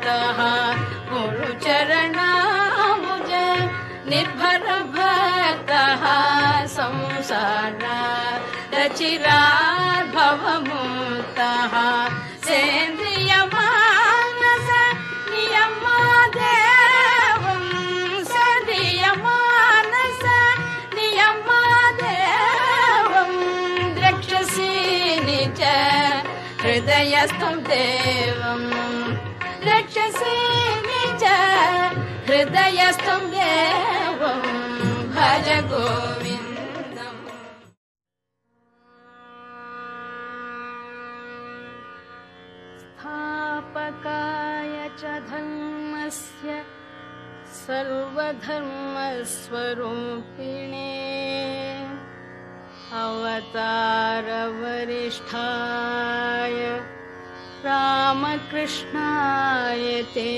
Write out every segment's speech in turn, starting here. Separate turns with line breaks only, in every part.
मुक्तः गुरुचरणाम्बुज निर्भर भक्तः संसारात् भवमुक्तः सेन्द्रियमानस नियमादेवं सदीयमानस नियमादेवं द्रक्ष्यसि निज हृदयस्थं देवं द्रक्ष्यसि निज हृदयस्थं देवं भज गोविन्दम्। स्थापकाय च धर्मस्य सर्वधर्मस्वरूपिणे अवतारवरिष्ठाय रामकृष्णाय ते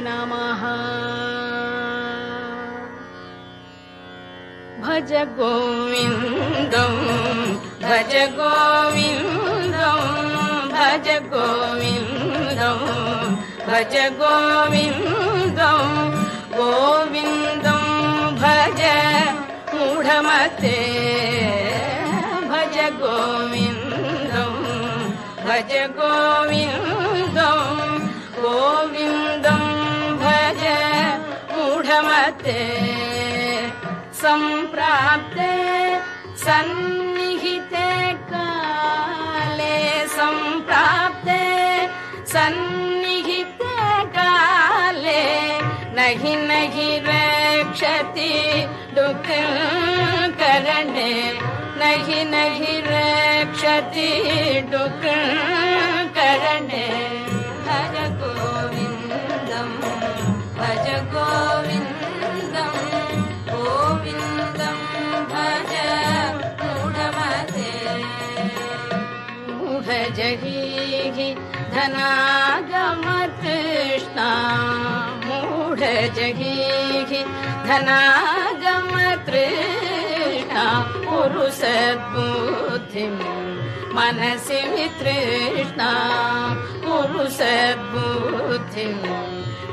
नमः। भज गोविन्दं भज गोविन्दं भज गोविन्दं भज गोविन्दं गोविन्दं भज मूढमते भज गोविन्दं भज गोविन्दं गोविन्दं भज मूढमते सम्प्राप्ते सन्निहिते काले सम्प्राप्ते सन्निहिते काले नहि नहि रक्षति दुःखकरणे नहि नहि रक्षति दुःखकरणे भज गोविन्दं भज गोविन्दं गोविन्दं भज मूढमते मूढजहि धनागमतृष्णा मूढजहि धनागमतृष्णा कुरु सद्बुद्धिं मनसि वितृष्णा कुरु सद्बुद्धिं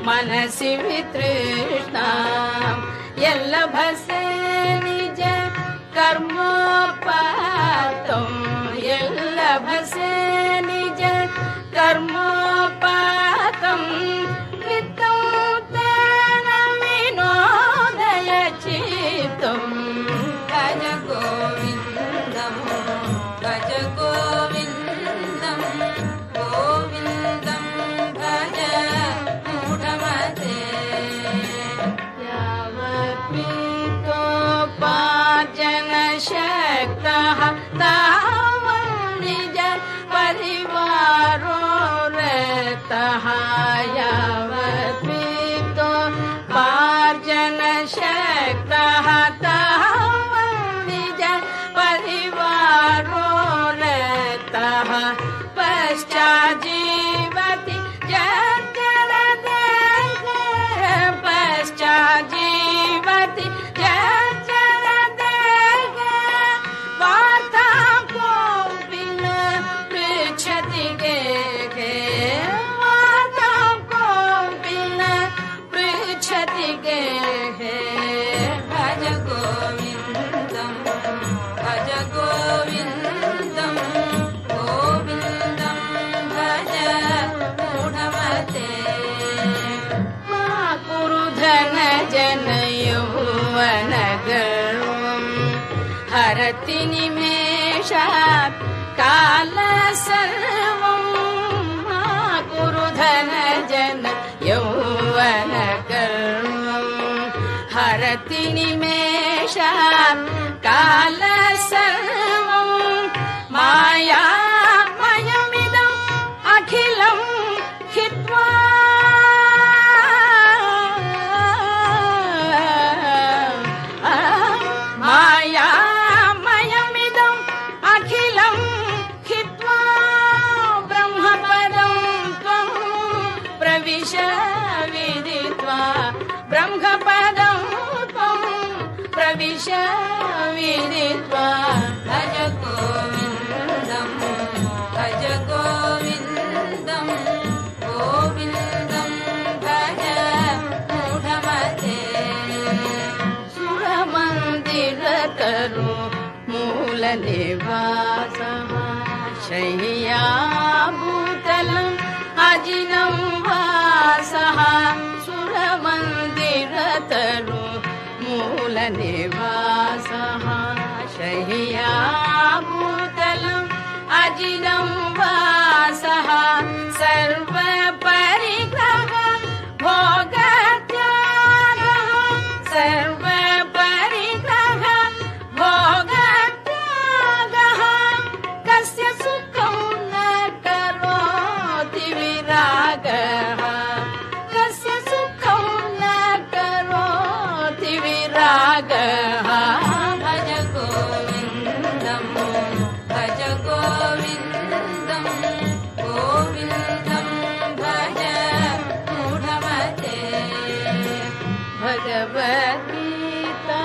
मनसि वितृष्णा यल्लभसे निज कर्मोपातं यल्लभसे निज कर्मोपातं वित्तं तेन विनोदय चित्तं भज गोविन्दं भज गोविन्दं गोविन्दं भज मूढमते यावत्प्रीतोपार्जनशक्तः तावत् निज परिवारो रतः यावत्प्रीतोपार्जनशक्तः तावत् निज परिवारो रतः पश्चाज्जीवति जर्जरदेह पश्चाज्जीवति जर्जरदेह वार्तां कोऽपि न पृच्छति गेहे वार्तां कोऽपि न पृच्छति गेहे भज गोविन्दं भज गोविन्दं गोविन्दं भज मूढमते मा कुरु धनजन यौवनगर्वं हरति निमेषात् काल सर्वं मा कुरु धनजन यौवनगर्वं हरति निमेषात् काल सर्वं मायामयमिदम् अखिलं हित्वा मायामयमिदम् अखिलं हित्वा ब्रह्मपदं त्वं प्रविश विदित्वा ब्रह्मपदं त्वं प्रविश विदित्वा भज गोविन्दं भज गोविन्दं गोविन्दं मूलनिवासः शय्याभूतलम् अजिनं वासः सुरमन्दिरतरु मूलनिवासः शय्याभूतलम् अजिनं वासः सर्वपरिग्रह भोगत्यागः सर्वपरिग्रह भोगत्यागः कस्य सुखं न करोति विरागः कस्य सुखं न करोति विरागः भज गोविन्दं भज गोविन्दं गोविन्दं भज मूढमते भगवद्गीता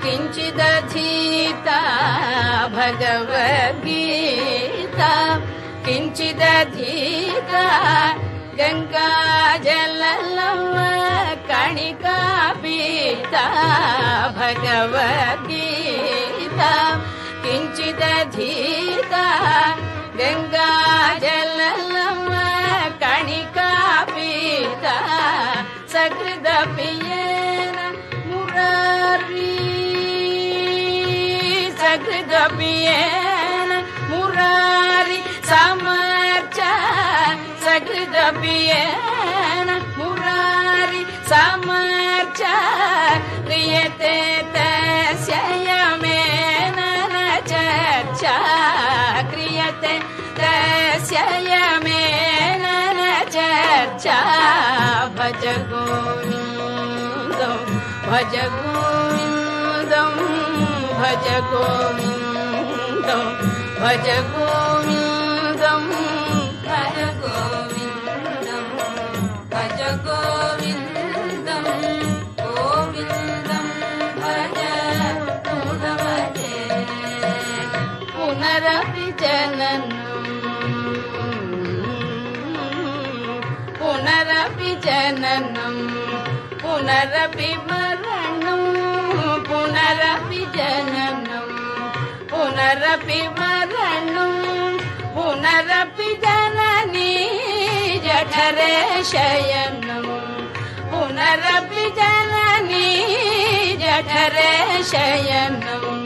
किञ्चिदधीता भगवद्गीता किञ्चिदधीता गङ्गाजललव कणिका पीता भगवद्गीता किञ्चिदधीता गङ्गाजललव कणिका पीता सकृदपि येन मुरारी सकृदपि येन मुरारी समर्च सकृदपि येन मुरारी समर्च क्रियते तस्य यमेन न चर्चा क्रियते तस्य यमेन न चर्चा भज गोविन्दं भज गोविन्दं भज गोविन्दं भज गोविन्दं भज गोविन्दं भज गोविन्दं गोविन्दं भज मूढमते पुनरपि जननं पुनरपि जननं पुनरपि मरणं पुनरपि जननं पुनरपि मरणं पुनरपि जननी जठरे शयनं पुनरपि जननी जठरे शयनम्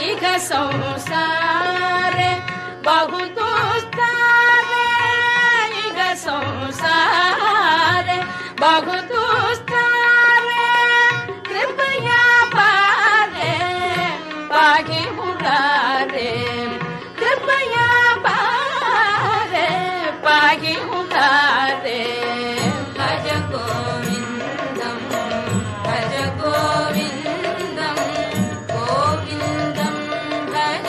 इह संसारे बहु दुस्तारे इह संसारे बहु दुस्तारे कृपया पारे पाहि मुरारे कृपया पारे पाहि मुरारे भज गोविन्दं भज गोविन्दं गोविन्दं भज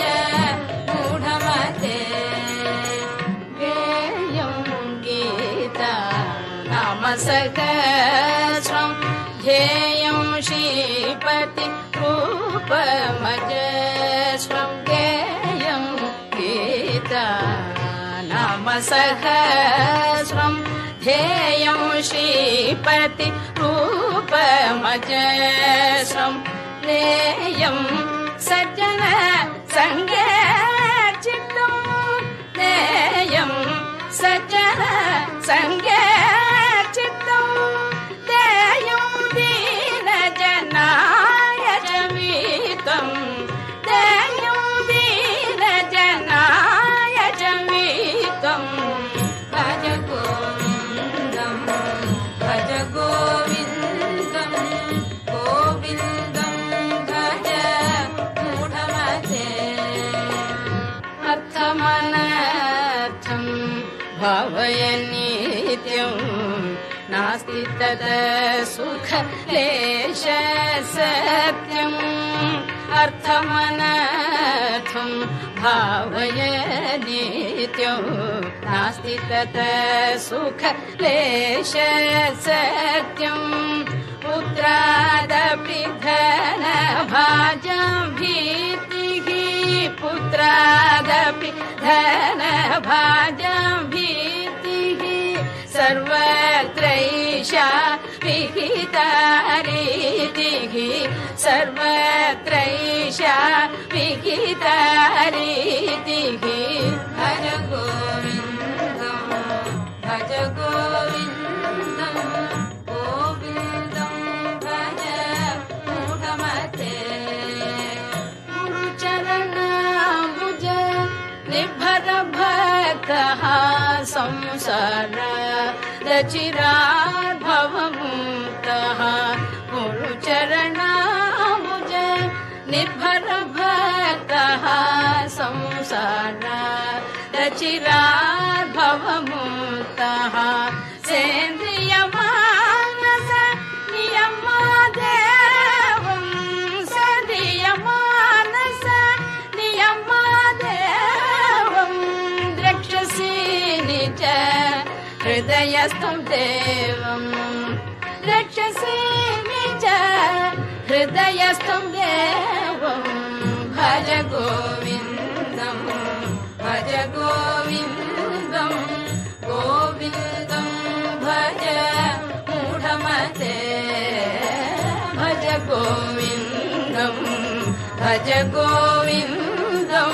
मूढमते गेयं गीता नाम सहस्रं ध्येयं श्रीपति रूपमजस्रं गेयं गीता नाम सहस्रं ध्येयं श्रीपति रूपमजस्रं नेयं सज्जन संगे चित्तं नेयं सज्जन संगे चित्तं देयं दीनजनाय जमीतं देयं दीनजनाय जमीतं भज गोविन्दं भज गोविन्दं गोविन्दं भज मूढमते अर्थमनर्थं भावय नित्यं नास्ति तद सुख लेश सत्यम् अर्थमनर्थं भावय नित्यं नास्ति तद सुख लेश सत्यम् पुत्रादपि धनभाजं भीतिः पुत्रादपि धनभाजं भीतिः सर्वत्रैषा विहितारी रीतिः सर्वत्रैषा विहिता रीतिः भज गोविन्दं भज गोविन्दं गोविन्दं भज मूढमते गुरुचरणाम्बुज निर्भर भक्तः संसार चिराद्भवमुक्तः गुरुचरणाम्बुज निर्भर भक्तः संसार चिराद्भवमुक्तः सेन्द्रियमानस नियमादेवं सेन्द्रियमानस नियमादेवं द्रक्ष्यसि निज हृदयस्थं देवं रक्षसि निज हृदयस्थं देवं भज गोविन्दं भज गोविन्दं गोविन्दं भज मूढमते भज गोविन्दं भज गोविन्दं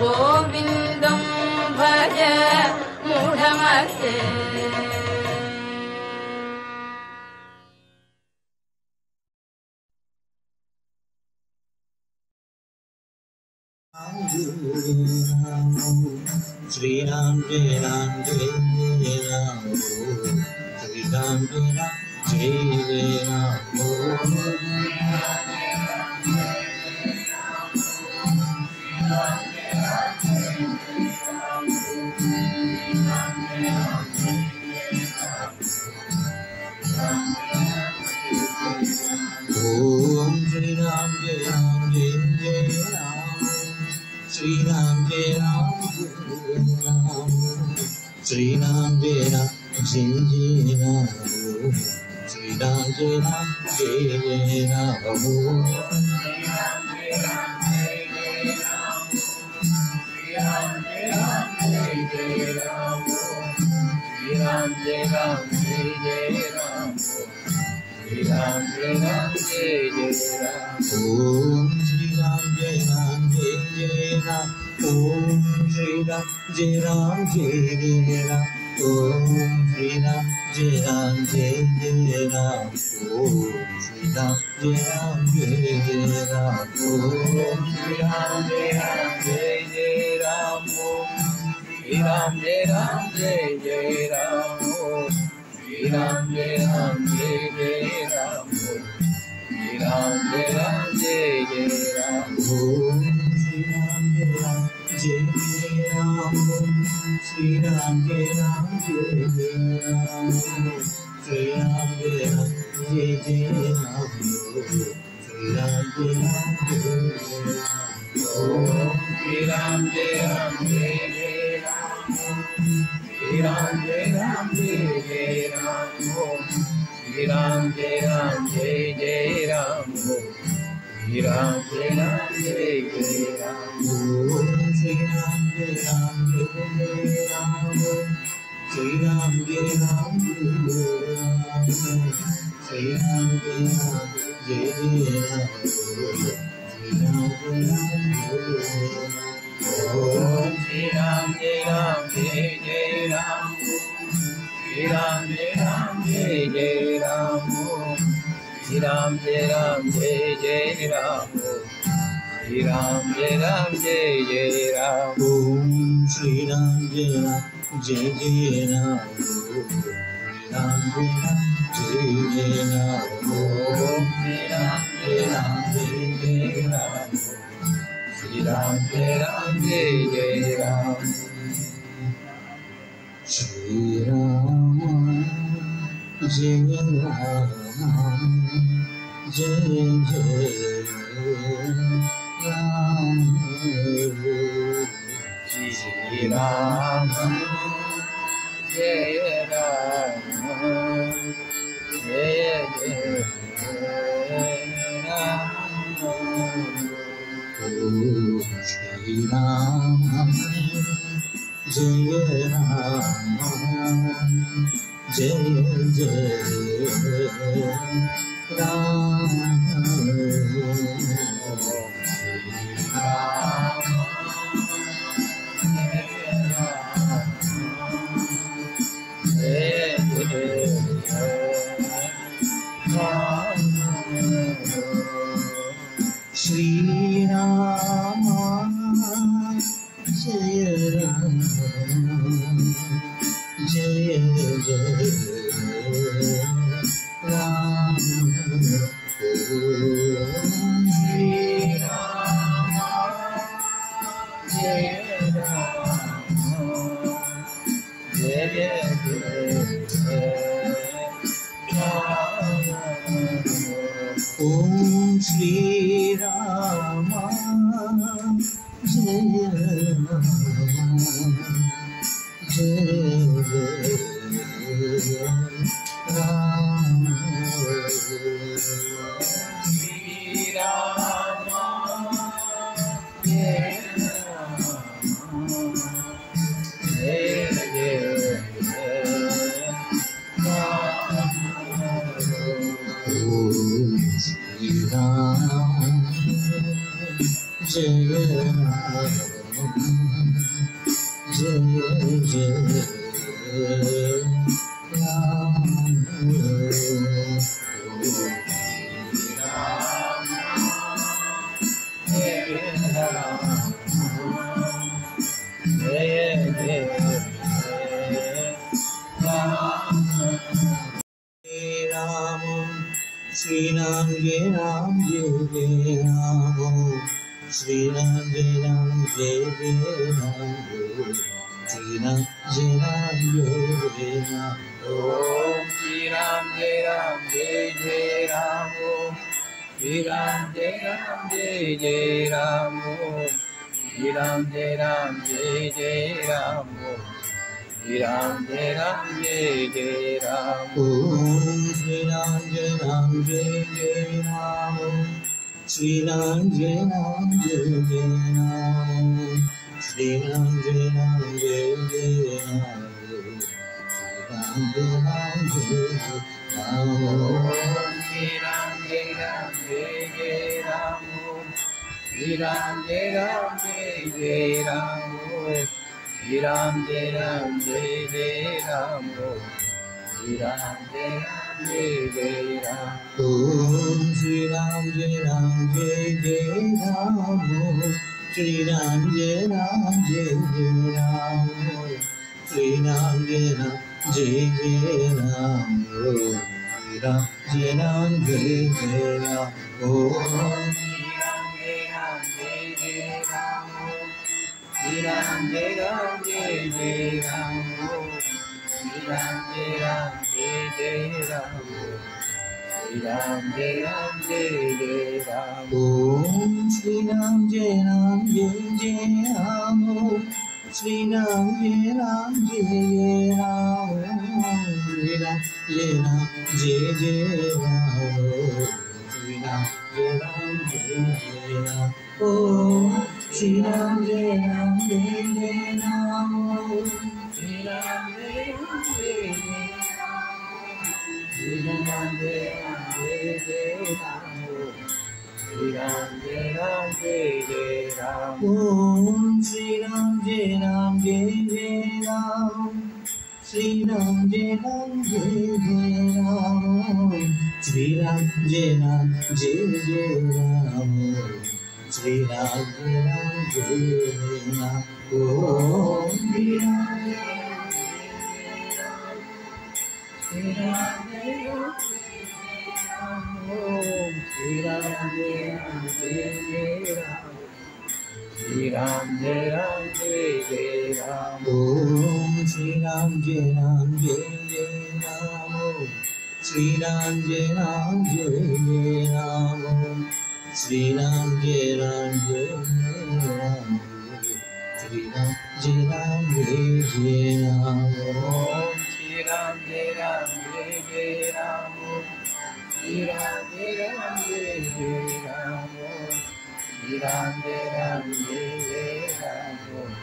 गोविन्दं भज मूढमते
श्री राम जय राम जय जय राम श्री राम जय राम जय जय राम ओम श्री राम जय राम जय जय राम श्री राम जय राम श्री राम जय राम जय जय राम श्री राम जय राम जय जय राम
राम जय राम जय जय राम श्री राम जय राम जय जय राम
ओम श्री राम जय राम जय जय राम ओम श्री राम जय राम जय जय राम ओम श्री राम जय राम जय जय राम ओम श्री राम जय राम जय जय राम
ओम श्री राम जय राम जय जय राम श्री राम जय राम जय जय राम श्री राम जय राम जय जय राम श्री राम जय राम जय जय राम
ओम श्री राम जय राम जय जय राम श्री राम जय राम जय जय राम श्री राम जय राम जय जय राम श्री राम जय राम जय जय राम
ओम श्री राम जय राम जय जय राम श्री राम जय राम जय जय राम श्री राम जय राम जय जय राम श्री राम जय राम जय जय राम
ओम श्री राम जय राम जय जय राम श्री राम जय राम जय राम श्री राम जय राम जय जय राम श्री राम जय राम जय जय राम
ओम श्री राम जय राम जय जय राम श्री राम जय राम जय जय राम श्री राम जय राम जय जय राम श्री राम जय राम जय जय राम
ओम श्री राम जय राम जय जय राम श्री राम जय राम जय जय राम
श्री राम जय राम जय जय राम
श्री राम जय राम जय जय राम
श्री राम जय राम जय जय राम
श्री राम जय राम जय जय राम श्री राम जय राम जय जय राम श्री राम जय राम जय जय ओम श्री राम जय राम जय जय राम श्री राम जय श्री राम जय राम जय जय राम श्री राम जय राम जय जय राम श्री राम जय राम जय जय राम ओम श्री राम जय राम जय जय राम श्री राम जय राम जय जय राम श्री राम जय राम जय जय राम श्री राम जय राम जय जय राम ओम श्री राम जय राम जय जय राम श्री राम जय राम जय जय राम श्री राम जय राम जय जय राम श्री राम जय राम जय राम श्री राम जय राम जय जय राम श्री राम जय राम जय जय राम श्री राम जय राम जय जय राम श्री राम जय राम जय जय राम ओम श्री राम जय राम जय जय राम श्री राम जय राम जय जय राम श्री राम जय राम जय जय राम श्री राम जय राम जय जय राम ओम श्री राम जय राम जय जय राम श्री राम जय राम जय जय राम श्री राम जय राम जय जय राम श्री राम जय राम जय जय राम ओम श्री राम जय राम जय जय राम श्री राम जय राम जय जय राम श्री राम जय राम जय जय राम श्री राम जय राम जय जय राम ओम श्री राम जय राम जय जय राम श्री राम जय राम जय जय श्री राम जय राम जय जय राम श्री राम जय राम जय जय राम ओम श्री राम जय राम जय जय राम श्री राम जय राम जय जय राम श्री राम जय राम जय जय राम श्री राम जय राम जय राम ओम श्री राम श्री राम जय राम ओम श्री राम जय राम जय जय राम श्री राम जय राम जय जय राम ओम श्री राम जय राम जय जय राम श्री राम जय राम जय जय राम श्री राम जय राम जय राम श्री राम जय राम जय जय राम ओम श्री राम जय राम जय जय राम श्री राम जय राम जय जय राम श्री राम जय राम जय जय राम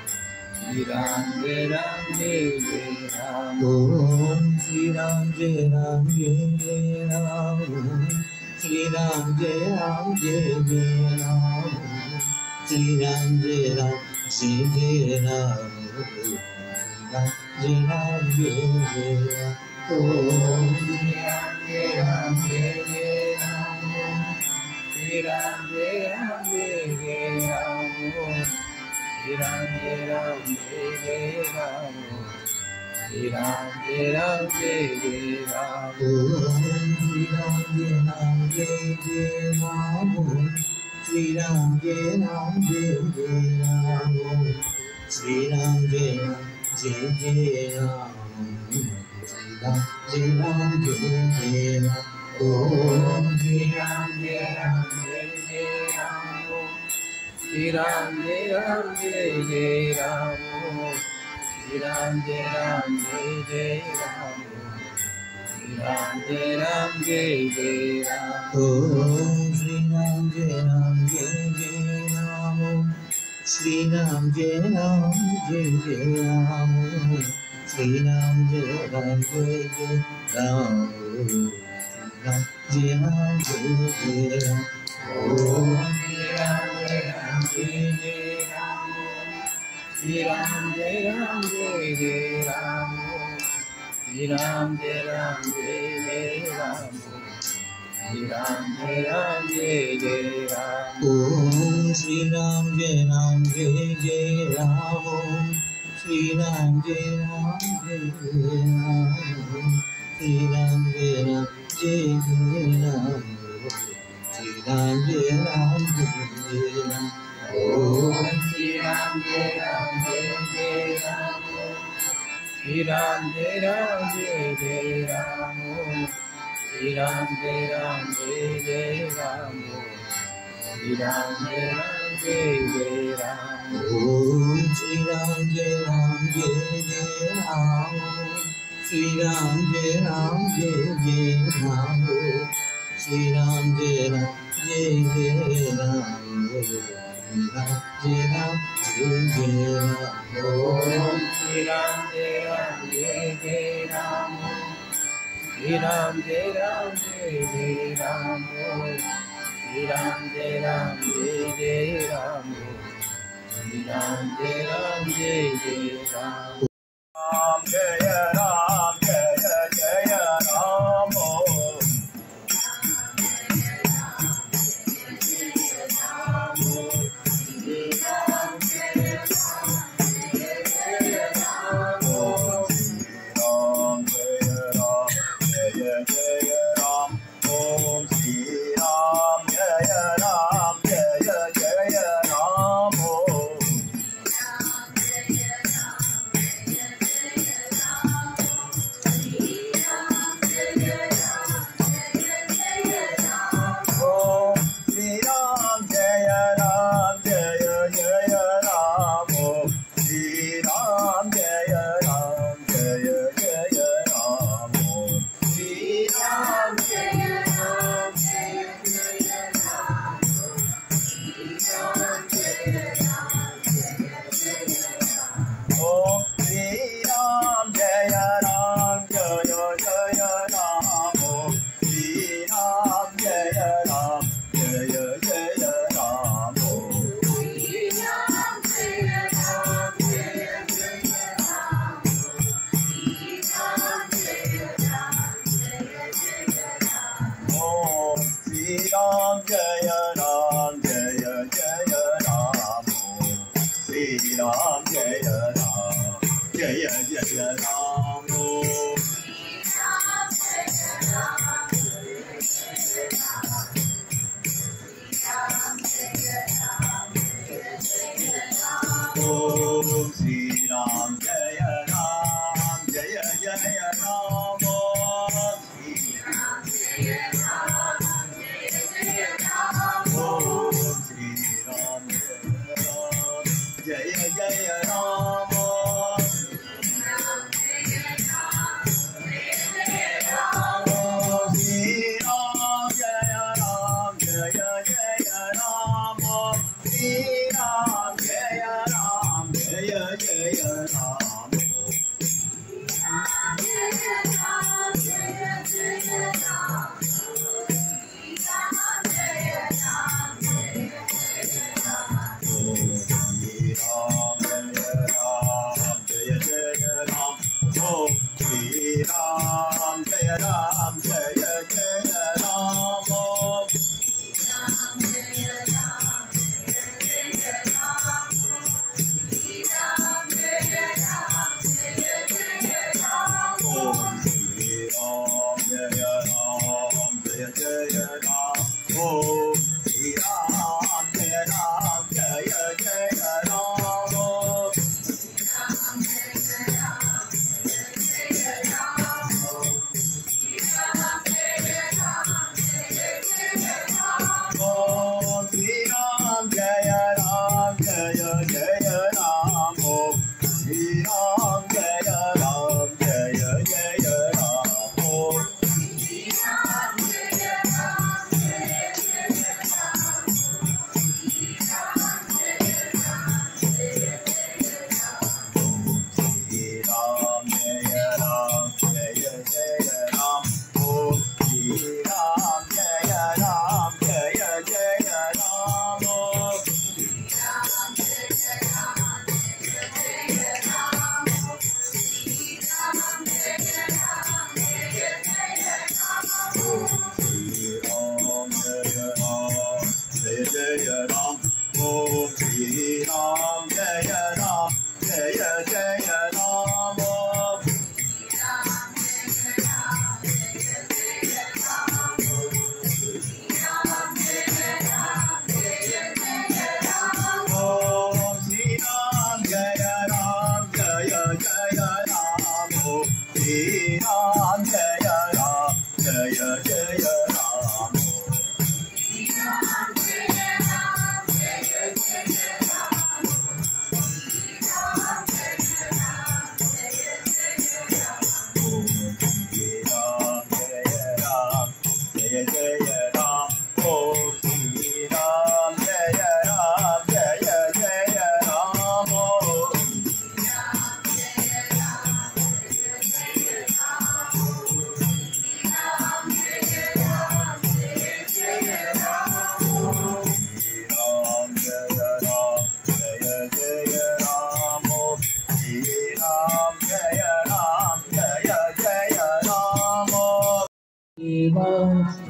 श्री राम जय राम जय जय राम ओम Shri Ram Jai Ram Jai Ram, Shri Ram Jai Ram Jai Ram, Shri Ram Jai Ram Jai Ram, Jai Ram Jai Ram. Om Shri Ram Jai Ram Jai Ram, Shri Ram Jai Ram Jai Ram, Shri Ram Jai Ram Jai Ram, Shri Ram Jai Ram Jai Ram. Om Shri Ram Jai Ram Jai Ram, Shri Ram Jai Ram Jai Ram, Shri Ram Jai Ram Jai Ram. Om Shri Ram Jai Ram Jai Ram, Shri Ram Jai Ram Jai Ram, Shri Ram Jai Ram Jai Ram, Shri Ram Jai Ram Jai Ram. Om Shri Ram Jai Ram Jai Ram, Shri Ram Jai Ram Jai Ram, Shri Ram Jai Ram Jai Ram, Shri Ram Jai Ram Jai Ram. Om Shri Ram Jai Ram Jai Ram, Shri Ram Jai Ram Jai Ram, Shri Ram Jai Ram Jai Ram, Shri Ram Jai Ram Jai Ram. Om Shri Ram Jai Ram Jai Ram, Shri Ram Jai Ram Jai Ram, Shri Ram Jai Ram Jai Ram, Shri Ram Jai Ram Jai Ram. Om Shri Ram Jai Ram Jai Ram, Shri Ram Jai Ram Jai Ram, Shri Ram Jai Ram Jai Ram, Shri Ram Jai Ram Jai Ram. Om Shri Ram Jai Ram Jai Ram, Shri Ram Jai Ram Jai Ram, Shri Ram Jai Ram Jai Ram, Shri Ram Jai Ram Jai Ram. Om Shri Ram Jai Ram Jai Ram, Shri Ram Jai Ram Jai Ram, Shri Ram Jai Ram Jai Ram, Shri Ram Jai Ram Jai Ram. Ram Jaya Ram Jaya Jaya Ram.
Jaya Ram.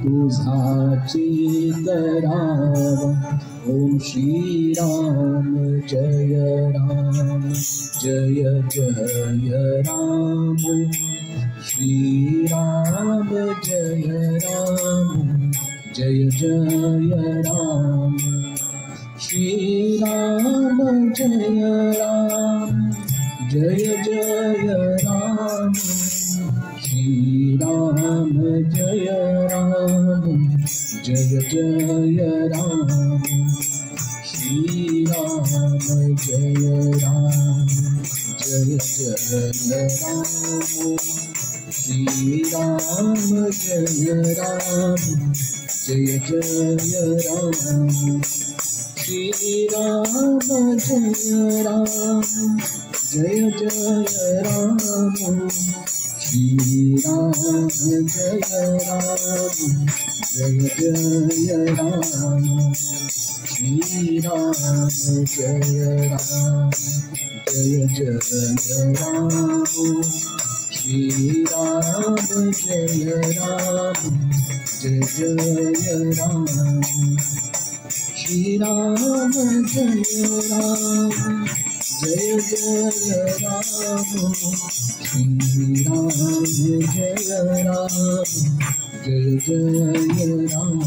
तुझा चितरावा ओम श्री राम जय राम जय जय राम श्री राम जय राम जय जय राम श्री राम जय राम जय जय राम श्री राम जय राम जय जय राम श्री राम जय राम जय जय राम श्री राम जय राम जय जय राम श्री राम जय राम जय जय राम श्री राम जय राम जय जय राम श्री राम जय राम जय जय राम श्री राम जय राम जय जय राम श्री राम जय राम जय जय राम श्री राम जय राम जय जय राम।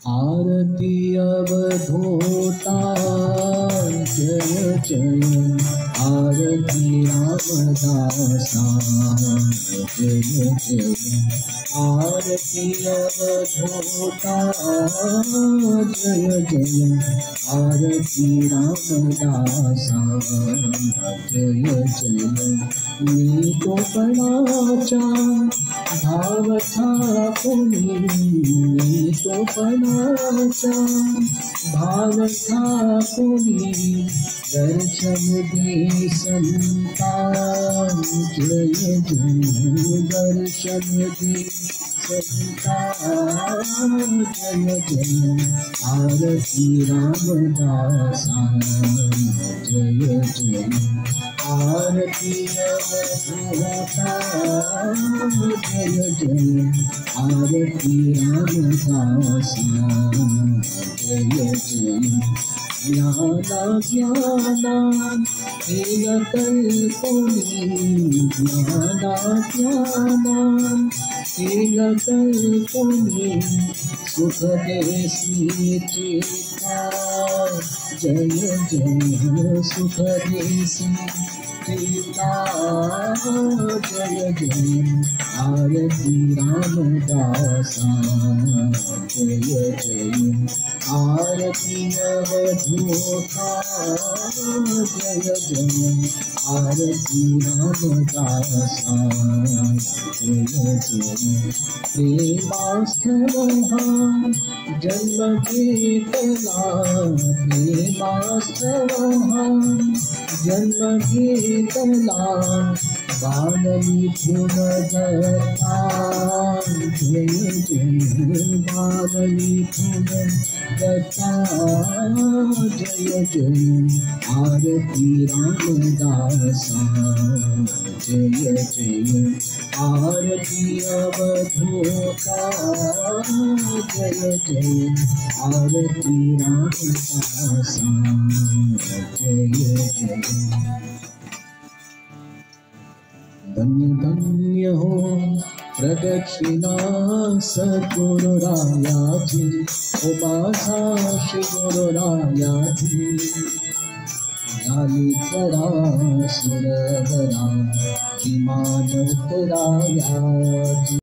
आरती अवधूता जय जय आरती रामदासा जय जय आरती अवधूता जय जय आरती रामदासा जय जय मी तो पणाचा भाव ठाकुनी मी तो पणाचा भाव ठाकुनी दर्शन दे संतान जय जय दर्शन दे संतान जय जय आरती रामदासा जय जय आरती अवधूता जय जय आरती रामदासा जय जय ज्ञाना ज्ञाना कल्पनी ज्ञाना ज्ञाना कल्पनी सुख देसी चेता जय जय सुख देसी चेता जय जय आरती रामदासा जय जय आरती अवधूता जय जय आरती रामदासा जय जय प्रेमास्थवहा जन्म केतला प्रेमास्थवहा जन्म केतला बालली पुनर्दत्ता जय जय बालली पुनर्दत्ता जय जय आरती रामदासा जय जय आरती अवधूता जय जय आरती रामदासा जय जय धन्य धन्य हो प्रदक्षिणा सद्गुरु राया जी उपासा श्री गुरु राया जी डाली चढ़ा सुरगरा की मानव राया जी।